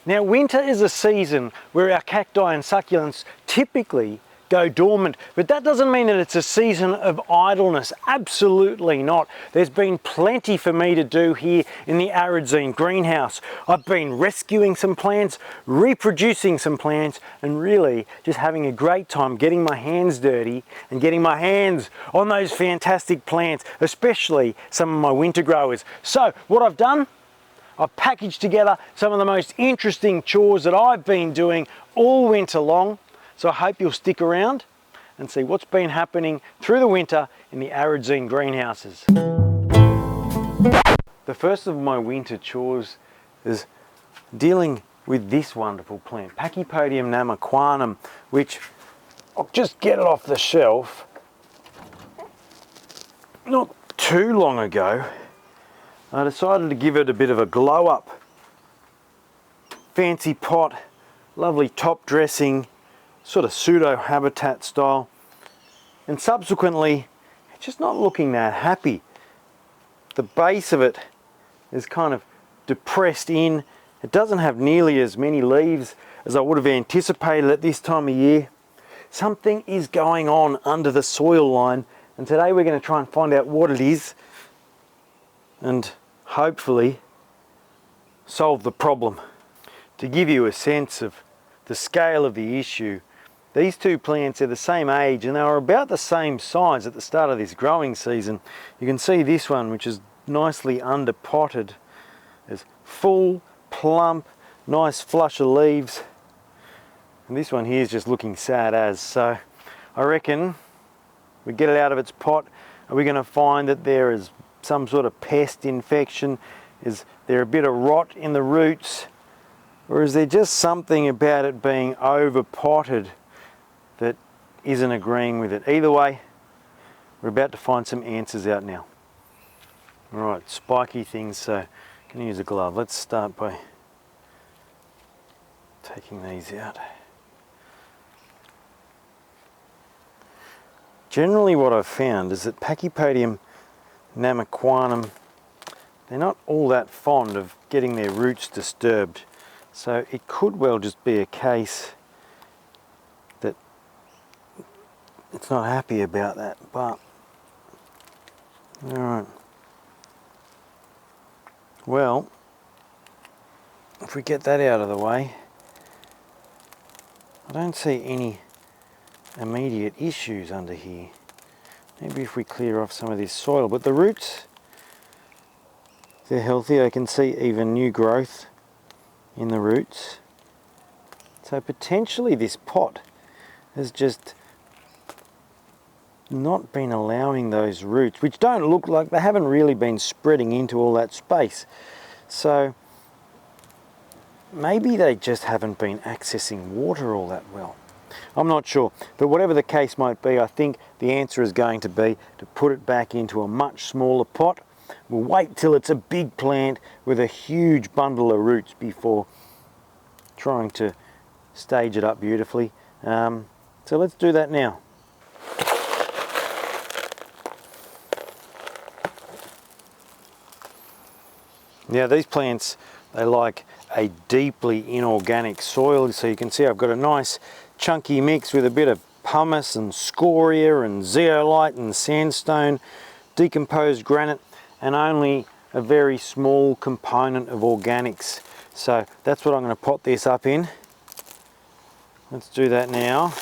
Now winter is a season where our cacti and succulents typically go dormant, but that doesn't mean that it's a season of idleness. Absolutely not. There's been plenty for me to do here in the Arid greenhouse. I've been rescuing some plants, reproducing some plants, and really just having a great time getting my hands dirty and getting my hands on those fantastic plants, especially some of my winter growers. So what I've done, I've packaged together some of the most interesting chores that I've been doing all winter long. So I hope you'll stick around and see what's been happening through the winter in the Arid greenhouses. The first of my winter chores is dealing with this wonderful plant, Pachypodium namaquanum, which I'll just get it off the shelf. Not too long ago, I decided to give it a bit of a glow up. Fancy pot, lovely top dressing, sort of pseudo habitat style, and subsequently it's just not looking that happy. The base of it is kind of depressed in. It doesn't have nearly as many leaves as I would have anticipated at this time of year. Something is going on under the soil line, and today we're going to try and find out what it is and hopefully solve the problem. To give you a sense of the scale of the issue, these two plants are the same age and they were about the same size at the start of this growing season. You can see this one, which is nicely under potted, is full, plump, nice flush of leaves. And this one here is just looking sad as. So I reckon we get it out of its pot. Are we going to find that there is some sort of pest infection? Is there a bit of rot in the roots? Or is there just something about it being over potted that isn't agreeing with it? Either way, we're about to find some answers out now. Alright, spiky things, so I'm going to use a glove. Let's start by taking these out. Generally what I've found is that Pachypodium namaquanum, they're not all that fond of getting their roots disturbed. So it could well just be a case that it's not happy about that, but alright. Well, if we get that out of the way, I don't see any immediate issues under here. Maybe if we clear off some of this soil, but the roots, they're healthy. I can see even new growth in the roots. So potentially this pot has just not been allowing those roots, which don't look like, they haven't really been spreading into all that space. So maybe they just haven't been accessing water all that well. I'm not sure, but whatever the case might be, I think the answer is going to be to put it back into a much smaller pot. We'll wait till it's a big plant with a huge bundle of roots before trying to stage it up beautifully. So let's do that now. Now these plants, they like a deeply inorganic soil, so you can see I've got a nice chunky mix with a bit of pumice and scoria and zeolite and sandstone, decomposed granite, and only a very small component of organics. So that's what I'm going to pot this up in. Let's do that now.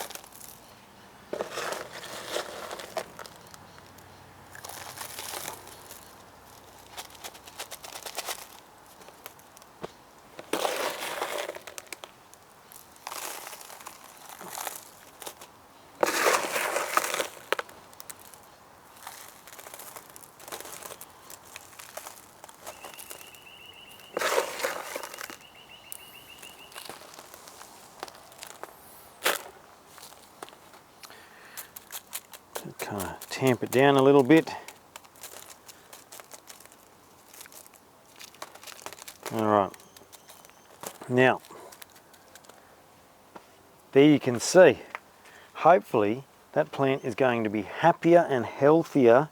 Kind of tamp it down a little bit. Alright, now there you can see, hopefully that plant is going to be happier and healthier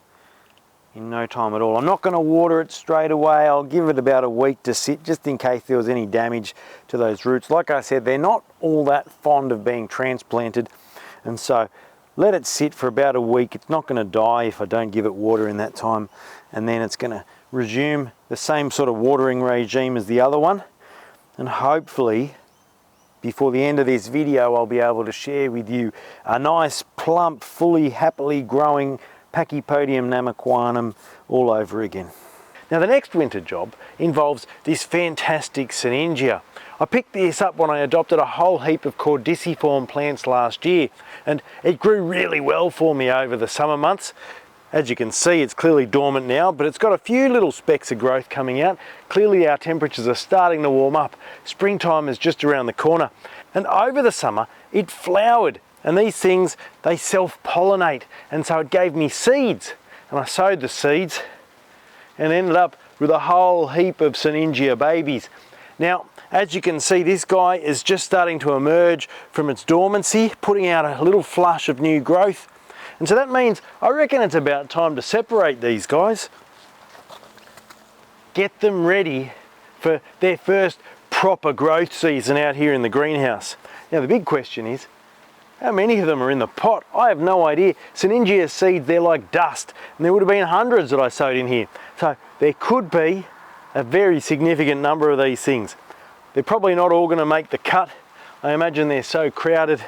in no time at all. I'm not going to water it straight away. I'll give it about a week to sit, just in case there was any damage to those roots. Like I said, they're not all that fond of being transplanted, and so let it sit for about a week. It's not going to die if I don't give it water in that time, and then it's going to resume the same sort of watering regime as the other one, and hopefully before the end of this video I'll be able to share with you a nice plump, fully happily growing Pachypodium namaquanum all over again. Now the next winter job involves this fantastic Syningia. I picked this up when I adopted a whole heap of caudiciform plants last year, and it grew really well for me over the summer months. As you can see, it's clearly dormant now, but it's got a few little specks of growth coming out. Clearly our temperatures are starting to warm up. Springtime is just around the corner. And over the summer, it flowered. And these things, they self-pollinate. And so it gave me seeds. And I sowed the seeds and ended up with a whole heap of Syningia babies. Now, as you can see, this guy is just starting to emerge from its dormancy, putting out a little flush of new growth. And so that means I reckon it's about time to separate these guys, get them ready for their first proper growth season out here in the greenhouse. Now the big question is, how many of them are in the pot? I have no idea. Syningia seeds, they're like dust, and there would have been hundreds that I sowed in here. So there could be a very significant number of these things. They're probably not all going to make the cut. I imagine they're so crowded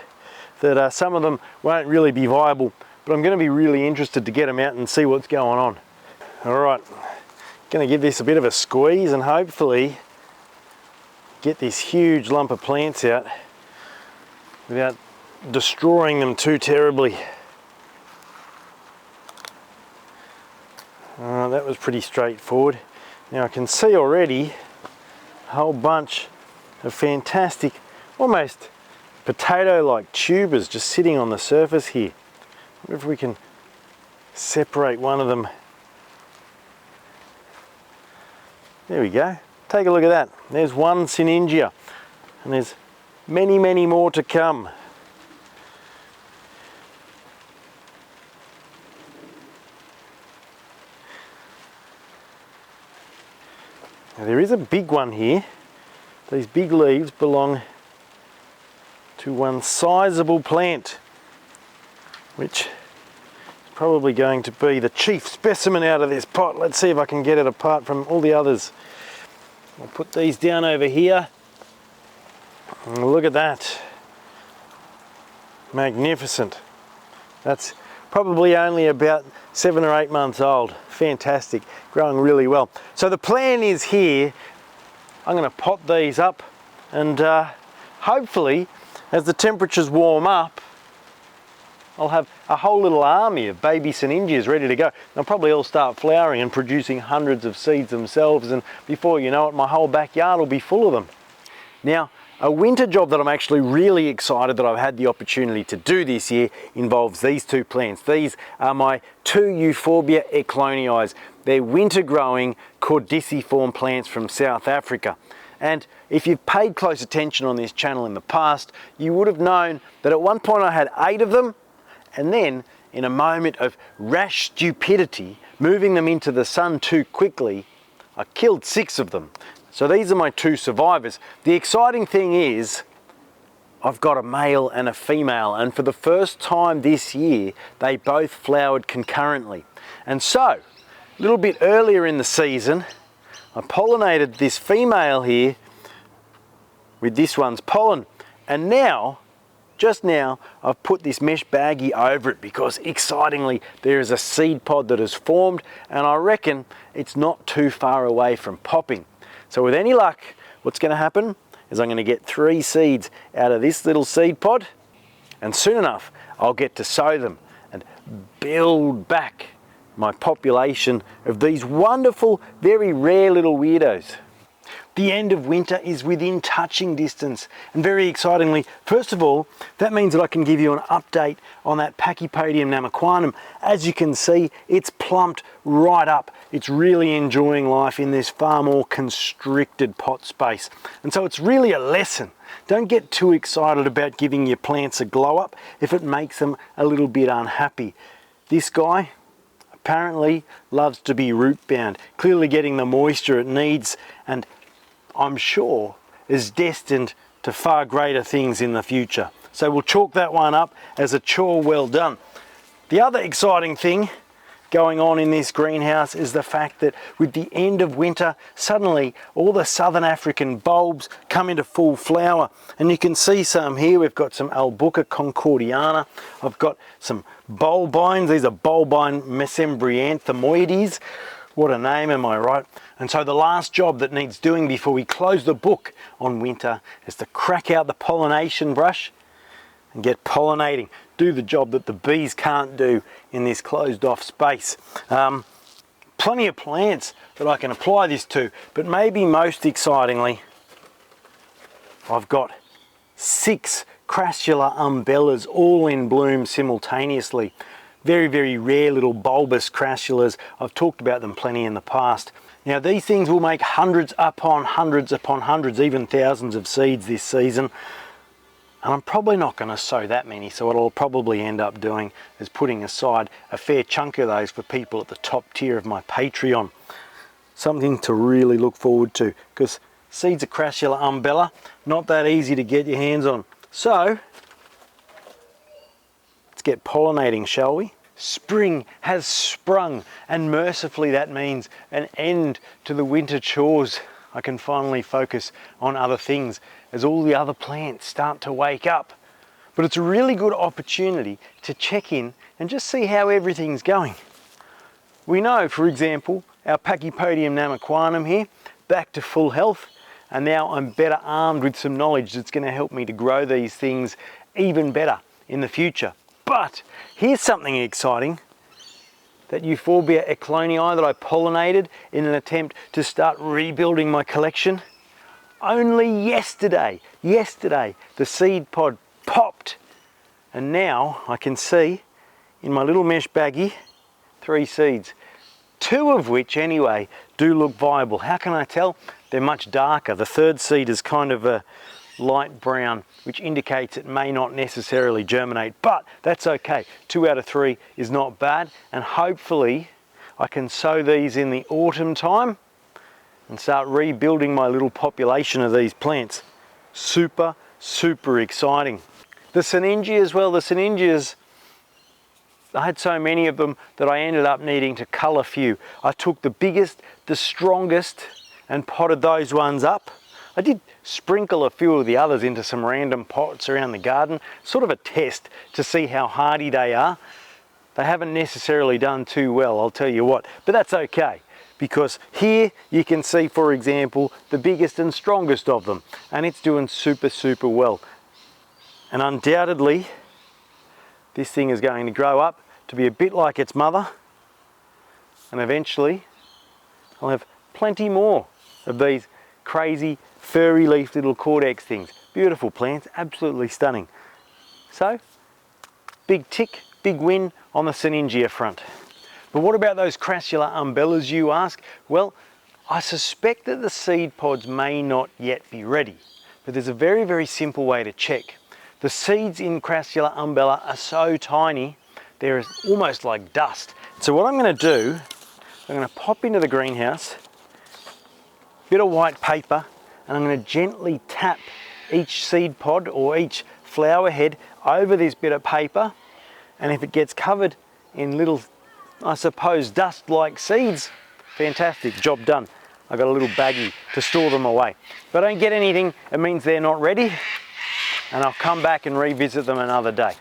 that some of them won't really be viable. But I'm going to be really interested to get them out and see what's going on. All right, going to give this a bit of a squeeze and hopefully get this huge lump of plants out without destroying them too terribly. That was pretty straightforward. Now I can see already a whole bunch of fantastic, almost potato-like tubers just sitting on the surface here. I wonder if we can separate one of them. There we go. Take a look at that. There's one Syningia, and there's many, many more to come. Now there is a big one here. These big leaves belong to one sizable plant, which is probably going to be the chief specimen out of this pot. Let's see if I can get it apart from all the others. I'll put these down over here. And look at that. Magnificent. That's probably only about 7 or 8 months old. Fantastic, growing really well. So the plan is here, I'm going to pot these up, and hopefully as the temperatures warm up, I'll have a whole little army of baby Syningias ready to go. They'll probably all start flowering and producing hundreds of seeds themselves, and before you know it, my whole backyard will be full of them. Now, a winter job that I'm actually really excited that I've had the opportunity to do this year involves these two plants. These are my two Euphorbia eclonii. They're winter growing caudiciform plants from South Africa. And if you've paid close attention on this channel in the past, you would have known that at one point I had 8 of them, and then in a moment of rash stupidity, moving them into the sun too quickly, I killed 6 of them. So these are my 2 survivors. The exciting thing is I've got a male and a female, and for the first time this year they both flowered concurrently. And so a little bit earlier in the season I pollinated this female here with this one's pollen, and now, just now, I've put this mesh baggie over it because excitingly there is a seed pod that has formed, and I reckon it's not too far away from popping. So with any luck, what's going to happen is I'm going to get 3 seeds out of this little seed pod, and soon enough I'll get to sow them and build back my population of these wonderful, very rare little weirdos. The end of winter is within touching distance, and very excitingly, first of all, that means that I can give you an update on that Pachypodium namaquanum. As you can see, it's plumped right up. It's really enjoying life in this far more constricted pot space. And so it's really a lesson. Don't get too excited about giving your plants a glow up if it makes them a little bit unhappy. This guy, apparently loves to be root bound, clearly getting the moisture it needs, and I'm sure is destined to far greater things in the future. So we'll chalk that one up as a chore well done. The other exciting thing going on in this greenhouse is the fact that with the end of winter, suddenly all the southern African bulbs come into full flower, and you can see some here. We've got some Albuca concordiana, I've got some bulbines, these are bulbine mesembryanthemoides. What a name, am I right? And so the last job that needs doing before we close the book on winter is to crack out the pollination brush and get pollinating. Do the job that the bees can't do in this closed off space. Plenty of plants that I can apply this to, but maybe most excitingly, I've got 6 crassula umbellas all in bloom simultaneously. Very, very rare little bulbous crassulas. I've talked about them plenty in the past. Now these things will make hundreds upon hundreds, even thousands of seeds this season. And I'm probably not going to sow that many, so what I'll probably end up doing is putting aside a fair chunk of those for people at the top tier of my Patreon. Something to really look forward to, because seeds of crassula umbella, not that easy to get your hands on. So, let's get pollinating, shall we? Spring has sprung, and mercifully that means an end to the winter chores. I can finally focus on other things as all the other plants start to wake up. But it's a really good opportunity to check in and just see how everything's going. We know, for example, our Pachypodium namaquanum here, back to full health, and now I'm better armed with some knowledge that's going to help me to grow these things even better in the future. But here's something exciting. That Euphorbia eclonii that I pollinated in an attempt to start rebuilding my collection. Only yesterday, the seed pod popped. And now I can see in my little mesh baggie 3 seeds. 2 of which anyway do look viable. How can I tell? They're much darker. The 3rd seed is kind of a light brown, which indicates it may not necessarily germinate, but that's okay. 2 out of 3 is not bad, and hopefully I can sow these in the autumn time and start rebuilding my little population of these plants. Super, super exciting. The Sinningia as well, the Sinningias, I had so many of them that I ended up needing to cull a few. I took the biggest, the strongest, and potted those ones up. I did sprinkle a few of the others into some random pots around the garden, sort of a test to see how hardy they are. They haven't necessarily done too well, I'll tell you what, but that's okay, because here you can see, for example, the biggest and strongest of them, and it's doing super, super well. And undoubtedly, this thing is going to grow up to be a bit like its mother, and eventually I'll have plenty more of these crazy furry leafed little caudex things. Beautiful plants, absolutely stunning. So, big tick, big win on the Sinningia front. But what about those crassula umbellas, you ask? Well, I suspect that the seed pods may not yet be ready, but there's a very, very simple way to check. The seeds in crassula umbella are so tiny, they're almost like dust. So what I'm going to do, I'm going to pop into the greenhouse, bit of white paper, and I'm going to gently tap each seed pod or each flower head over this bit of paper, and if it gets covered in little, I suppose, dust-like seeds, fantastic, job done. I've got a little baggie to store them away. If I don't get anything, it means they're not ready, and I'll come back and revisit them another day.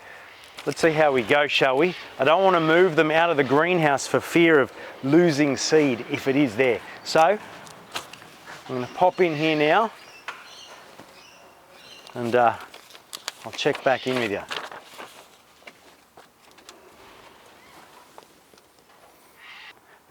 Let's see how we go, shall we? I don't want to move them out of the greenhouse for fear of losing seed if it is there. So I'm going to pop in here now, and I'll check back in with you.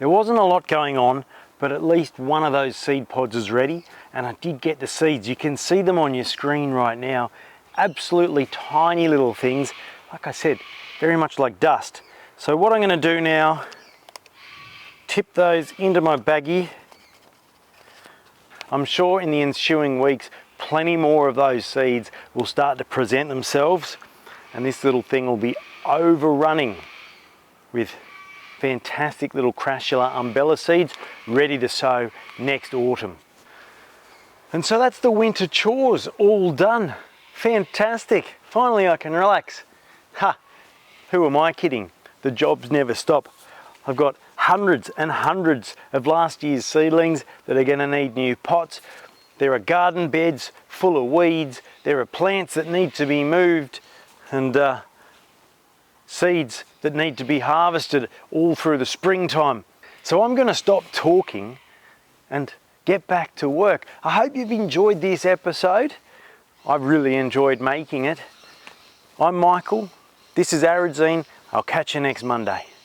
There wasn't a lot going on, but at least one of those seed pods is ready, and I did get the seeds. You can see them on your screen right now. Absolutely tiny little things. Like I said, very much like dust. So what I'm going to do now, tip those into my baggie. I'm sure in the ensuing weeks, plenty more of those seeds will start to present themselves, and this little thing will be overrunning with fantastic little crassula umbella seeds ready to sow next autumn. And so that's the winter chores all done. Fantastic. Finally I can relax. Ha! Who am I kidding? The jobs never stop. I've got hundreds and hundreds of last year's seedlings that are going to need new pots. There are garden beds full of weeds. There are plants that need to be moved, and seeds that need to be harvested all through the springtime. So I'm going to stop talking and get back to work. I hope you've enjoyed this episode. I've really enjoyed making it. I'm Michael. This is Arid Zine. I'll catch you next Monday.